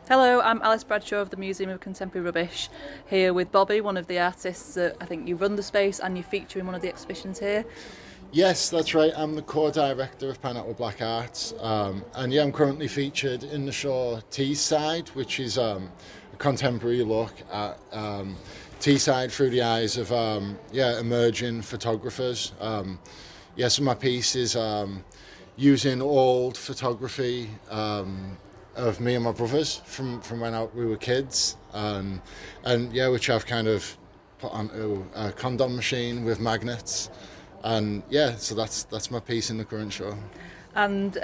Hello, I'm Alice Bradshaw of the Museum of Contemporary Rubbish, here with Bobby, one of the artists that I think you run the space and you feature in one of the exhibitions here. Yes, that's right. I'm the co-director of Pineapple Black Arts, and yeah, I'm currently featured in the show Seaside, which is a contemporary look at Teesside through the eyes of emerging photographers. Some of my piece is using old photography of me and my brothers from when we were kids, and which I've kind of put onto a condom machine with magnets. And yeah, so that's my piece in the current show. And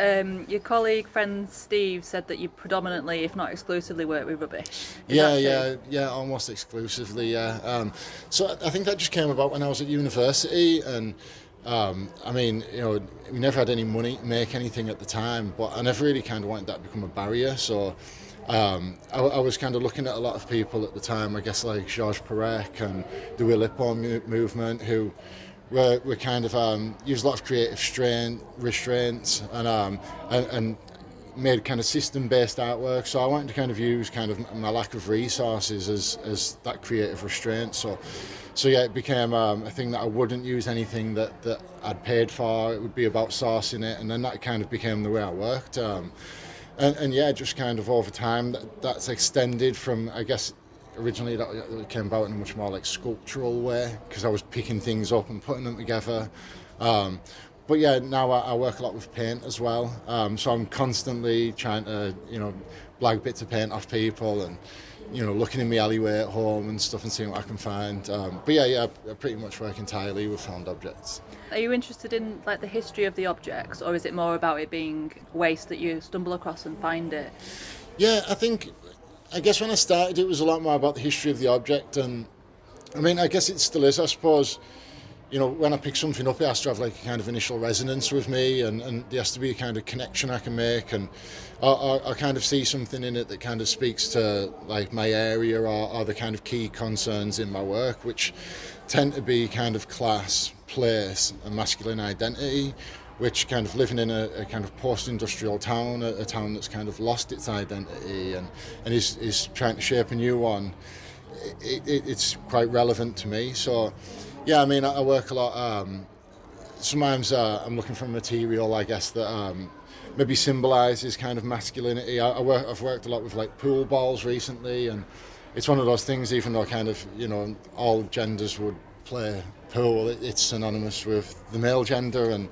your colleague, friend Steve, said that you predominantly, if not exclusively, work with rubbish. Yeah, almost exclusively, yeah. So I think that just came about when I was at university, and we never had any money to make anything at the time, but I never really kind of wanted that to become a barrier. So I was kind of looking at a lot of people at the time, I guess like Georges Perec and the Oulipo movement, who were kind of used a lot of creative restraints and made kind of system-based artwork. So I wanted to kind of use kind of my lack of resources as that creative restraint. So yeah, it became a thing that I wouldn't use anything that I'd paid for. It would be about sourcing it, and then that kind of became the way I worked. Just kind of over time that's extended from, I guess, originally that came about in a much more like sculptural way, because I was picking things up and putting them together. But yeah, now I work a lot with paint as well. So I'm constantly trying to, blag bits of paint off people and, looking in my alleyway at home and stuff and seeing what I can find. I pretty much work entirely with found objects. Are you interested in like the history of the objects, or is it more about it being waste that you stumble across and find it? Yeah, I guess when I started, it was a lot more about the history of the object, and I guess it still is, I suppose. When I pick something up, it has to have like a kind of initial resonance with me, and there has to be a kind of connection I can make, and I kind of see something in it that kind of speaks to like my area or the kind of key concerns in my work, which tend to be kind of class, place, and masculine identity, which kind of living in a kind of post-industrial town, a town that's kind of lost its identity and is trying to shape a new one. It's quite relevant to me. So yeah, I work a lot. Sometimes I'm looking for a material, I guess, that maybe symbolises kind of masculinity. I've worked a lot with like pool balls recently, and it's one of those things, even though kind of, all genders would play pool, it's synonymous with the male gender, and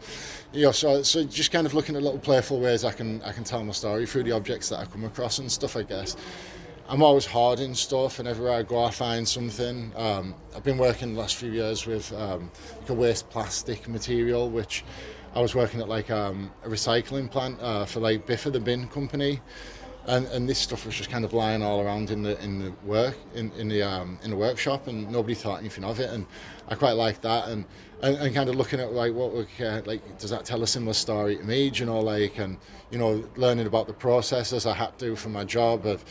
so just kind of looking at little playful ways I can tell my story through the objects that I come across and stuff, I guess. I'm always hoarding stuff, and everywhere I go I find something. I've been working the last few years with like a waste plastic material, which I was working at like a recycling plant for like Biffa, the bin company, and this stuff was just kind of lying all around in the workshop, and nobody thought anything of it, and I quite like that, and kind of looking at like what like does that tell a similar story to me, and learning about the processes I had to for my job of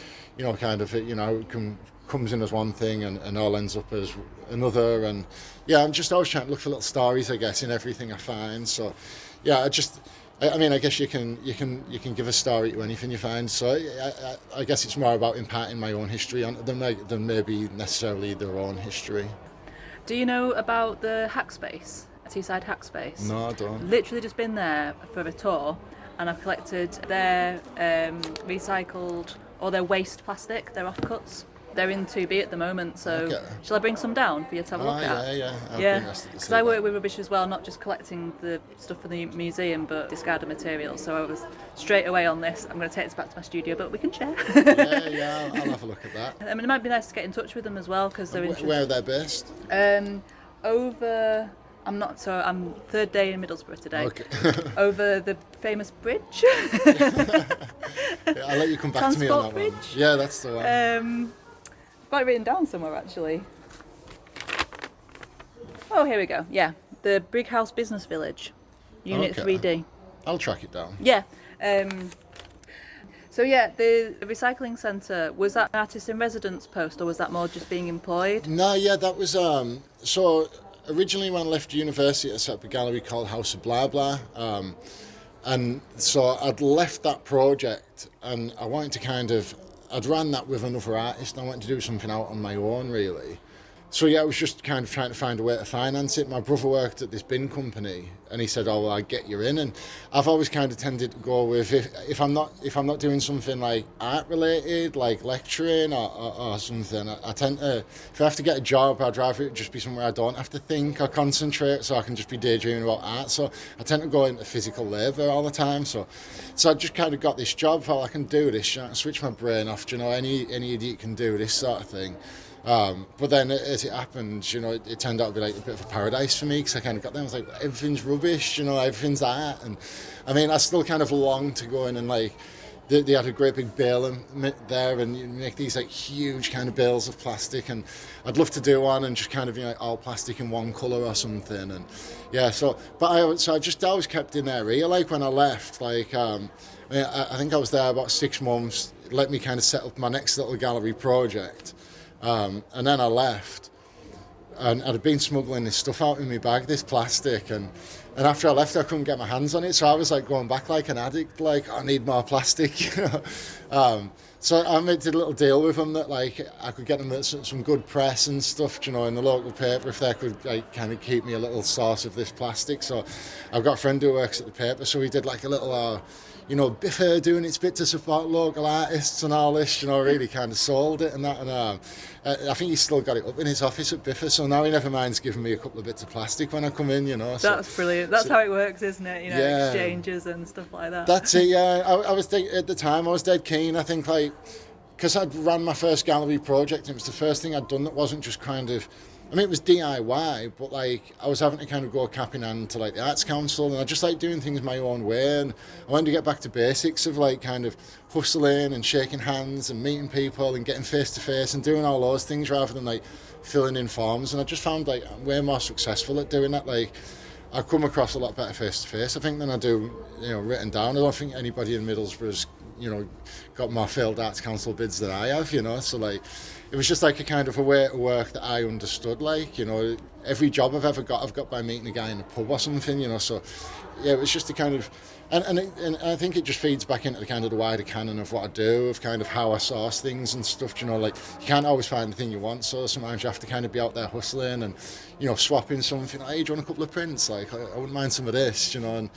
it comes in as one thing and all ends up as another, and yeah, I'm just always trying to look for little stories, I guess, in everything I find. So yeah, I guess you can give a story to anything you find. So I guess it's more about imparting my own history onto them than maybe necessarily their own history. Do you know about the Hackspace, Seaside Hackspace? No, I don't. Literally just been there for a tour, and I've collected their recycled or their waste plastic, their offcuts. They're in 2B at the moment, so okay. Shall I bring some down for you to have a look at? Yeah. Because I work with rubbish as well, not just collecting the stuff for the museum, but discarded materials. So I was straight away on this. I'm going to take this back to my studio, but we can share. I'll have a look at that. It might be nice to get in touch with them as well, because they're interested. Where are they based? I'm third day in Middlesborough today. Okay. Over the famous bridge. I'll let you come back to me on that bridge. One. Yeah, that's the one. Got it written down somewhere actually. Oh, here we go. Yeah, the Brighouse Business Village, Unit 3D. I'll track it down. Yeah. So yeah, the recycling centre, was that an artist in residence post, or was that more just being employed? No, yeah, that was so originally when I left university I set up a gallery called House of Blah Blah, and so I'd left that project and I wanted to kind of I'd ran that with another artist, and I wanted to do something out on my own, really. So yeah, I was just kind of trying to find a way to finance it. My brother worked at this bin company, and he said, "Oh, well, I'd get you in." And I've always kind of tended to go with if I'm not doing something like art related, like lecturing or something. I tend to, if I have to get a job, I'd rather it just be somewhere I don't have to think or concentrate, so I can just be daydreaming about art. So I tend to go into physical labour all the time. So I just kind of got this job. Well, I can do this. I can switch my brain off. Any idiot can do this sort of thing. But then as it happened, it turned out to be like a bit of a paradise for me, because I kind of got there and was like, everything's rubbish, everything's art. And I mean, I still kind of long to go in and like, they had a great big bale there, and you make these like huge kind of bales of plastic, and I'd love to do one and just kind of like all plastic in one colour or something. And yeah, I just always kept in there. Like when I left, like I think I was there about 6 months. It let me kind of set up my next little gallery project. And then I left, and I'd been smuggling this stuff out in my bag, this plastic, and after I left I couldn't get my hands on it, so I was like going back like an addict, like I need more plastic. So I did a little deal with them that like I could get them some good press and stuff, in the local paper, if they could like kind of keep me a little source of this plastic. So I've got a friend who works at the paper, so we did like a little Biffa doing its bit to support local artists and all this, really kind of sold it and that. And I think he's still got it up in his office at Biffa, so now he never minds giving me a couple of bits of plastic when I come in, That's brilliant. That's how it works, isn't it? Exchanges and stuff like that. That's it, yeah. I was at the time, I was dead keen. I think, like, because I'd ran my first gallery project, it was the first thing I'd done that wasn't just kind of, it was DIY, but like I was having to kind of go cap in hand to like the Arts Council, and I just like doing things my own way, and I wanted to get back to basics of like kind of hustling and shaking hands and meeting people and getting face to face and doing all those things rather than like filling in forms. And I just found like I'm way more successful at doing that. Like I come across a lot better face to face, I think, than I do written down. I don't think anybody in Middlesbrough's got more failed Arts Council bids than I have, so like it was just like a kind of a way to work that I understood. Like, every job I've ever got, I've got by meeting a guy in a pub or something, so yeah, it was just a kind of, and I think it just feeds back into the kind of the wider canon of what I do, of kind of how I source things and stuff, like you can't always find the thing you want, so sometimes you have to kind of be out there hustling and, swapping something, like, hey, do you want a couple of prints? Like, I wouldn't mind some of this, and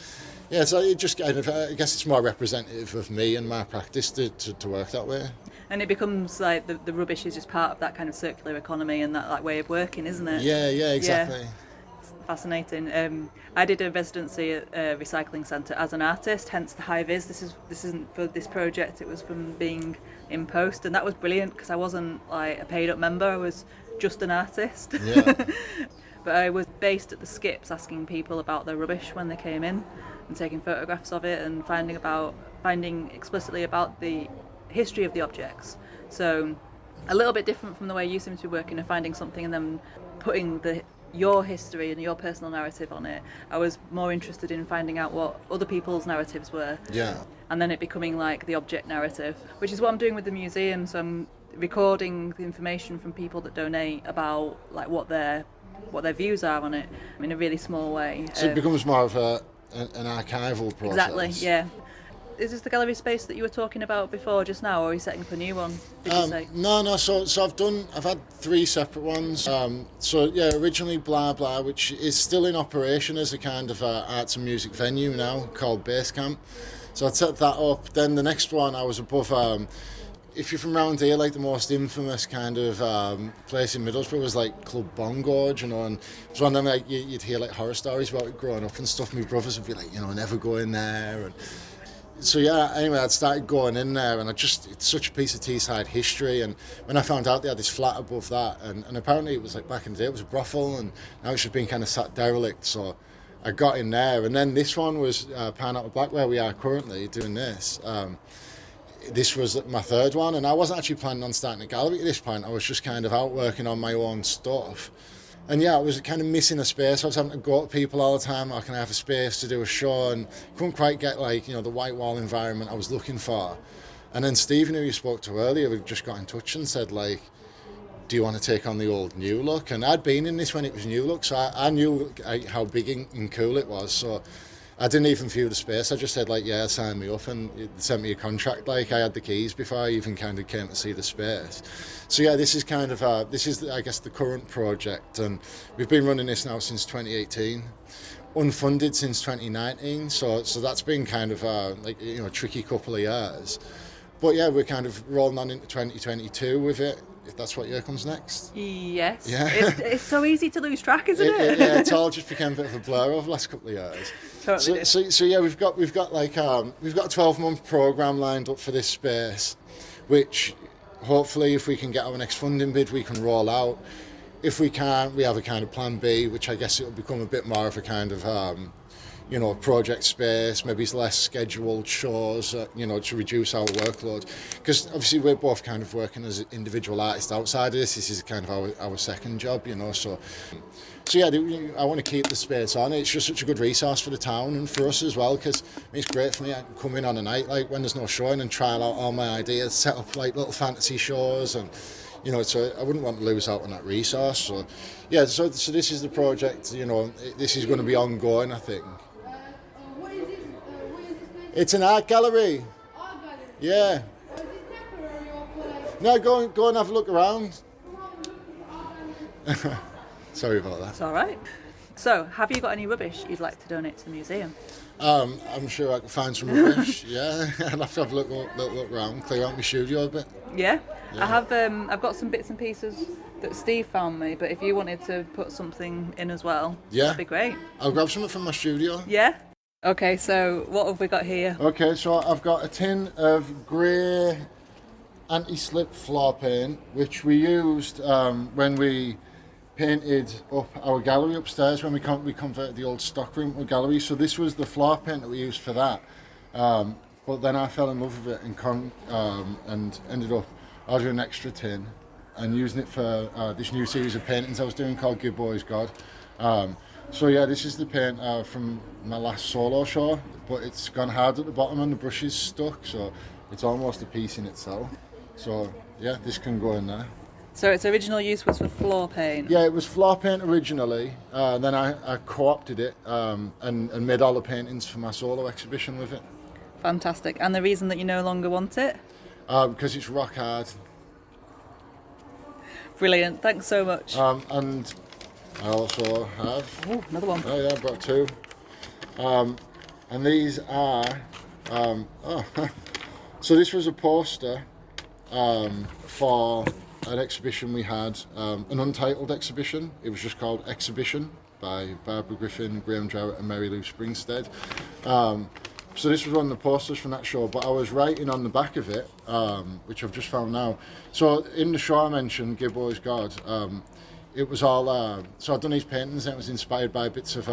yeah, so it just kind of, I guess it's more representative of me and my practice to work that way. And it becomes like the rubbish is just part of that kind of circular economy and that way of working, isn't it? Yeah, exactly. Yeah. It's fascinating. I did a residency at a recycling centre as an artist, hence the Hive is. This isn't for this project, it was from being in post, and that was brilliant because I wasn't like a paid up member, I was just an artist. Yeah. But I was based at the skips asking people about their rubbish when they came in and taking photographs of it and finding explicitly about the history of the objects. So a little bit different from the way you seem to be working of finding something and then putting your history and your personal narrative on it. I was more interested in finding out what other people's narratives were. Yeah. And then it becoming like the object narrative, which is what I'm doing with the museum. So I'm recording the information from people that donate about like what their views are on it in a really small way. So it becomes more of an archival process. Exactly, yeah. Is this the gallery space that you were talking about before just now, or are you setting up a new one, did you say? No, so I've had 3 separate ones. So yeah, originally Blah Blah, which is still in operation as a kind of arts and music venue now called Basecamp. So I'd set that up. Then the next one I was above, if you're from around here, like the most infamous kind of place in Middlesbrough was like Club Bongo, and it was one of them like you'd hear like horror stories about it growing up and stuff. My brothers would be like, never go in there. And so yeah, anyway, I'd started going in there, and it's such a piece of Seaside history. And when I found out they had this flat above that, and apparently it was like back in the day it was a brothel, and now it's just been kind of sat derelict. So I got in there, and then this one was Pineapple Black, where we are currently doing this. This was my 3rd one, and I wasn't actually planning on starting a gallery at this point. I was just kind of out working on my own stuff. And yeah, I was kind of missing a space. I was having to go to people all the time, can I have a space to do a show? And couldn't quite get like, the white wall environment I was looking for. And then Stephen, who you spoke to earlier, just got in touch and said like, do you want to take on the old new look? And I'd been in this when it was new look, so I knew how big and cool it was. So I didn't even view the space. I just said like, yeah, sign me up, and it sent me a contract. Like I had the keys before I even kind of came to see the space. So yeah, this is kind of I guess the current project, and we've been running this now since 2018, unfunded since 2019. So that's been kind of like a tricky couple of years. But yeah, we're kind of rolling on into 2022 with it. If that's what year comes next. Yes. Yeah. It's so easy to lose track, isn't it? Yeah, it's all just become a bit of a blur over the last couple of years. Totally. So yeah, we've got like we've got a 12-month program lined up for this space, which hopefully, if we can get our next funding bid, we can roll out. If we can't, we have a kind of plan B, which I guess it will become a bit more of a kind of project space, maybe less scheduled shows, to reduce our workload. Because obviously we're both kind of working as individual artists outside of this. This is kind of our second job, So yeah, I want to keep the space on. It's just such a good resource for the town and for us as well, because it's great for me. I can come in on a night like when there's no showing and trial out all my ideas, set up like little fantasy shows, and so I wouldn't want to lose out on that resource. So yeah, so this is the project. This is going to be ongoing, I think. What is this It's an art gallery. art gallery? Yeah. Or is it temporary or for like No, go and have a look around. Sorry about that. It's all right. So, have you got any rubbish you'd like to donate to the museum? I'm sure I can find some rubbish. Yeah, I'll have to have a look around, clear out my studio a bit. Yeah. I have. I've got some bits and pieces that Steve found me, but if you wanted to put something in as well, Yeah. that'd be great. I'll grab something from my studio. Yeah. Okay. So, what have we got here? Okay, so I've got a tin of grey anti-slip floor paint, which we used when we painted up our gallery upstairs, when we converted the old stockroom to a gallery. So this was the floor paint that we used for that. But then I fell in love with it and ended up ordering an extra tin and using it for this new series of paintings I was doing called Give Boys God. So yeah, this is the paint from my last solo show, but it's gone hard at the bottom and the brush is stuck, so it's almost a piece in itself. So yeah, this can go in there. So, its original use was for floor paint. Yeah, it was floor paint originally. Then I co-opted it and made all the paintings for my solo exhibition with it. Fantastic. And the reason that you no longer want it? Because it's rock hard. Brilliant. Thanks so much. And I also have... Oh, another one. Oh yeah, I brought two. And these are... So this was a poster for an exhibition we had, an untitled exhibition. It was just called Exhibition by Barbara Griffin, Graham Jarrett and Mary Lou Springstead. So this was one of the posters from that show, but I was writing on the back of it, which I've just found now. So in the show I mentioned, Give Boys God, it was all, so I'd done these paintings and it was inspired by bits of,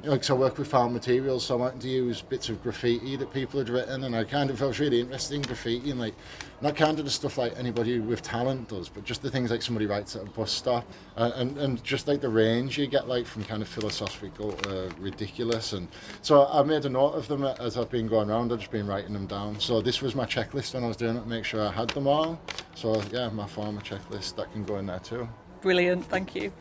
because I work with found materials, so I wanted to use bits of graffiti that people had written, and I was really interested in graffiti, and like, not kind of the stuff like anybody with talent does, but just the things like somebody writes at a bus stop, and just like the range you get like from kind of philosophical to ridiculous. And so I made a note of them as I've been going around. I've just been writing them down. So this was my checklist when I was doing it to make sure I had them all. So yeah, my former checklist, that can go in there too. Brilliant. Thank you.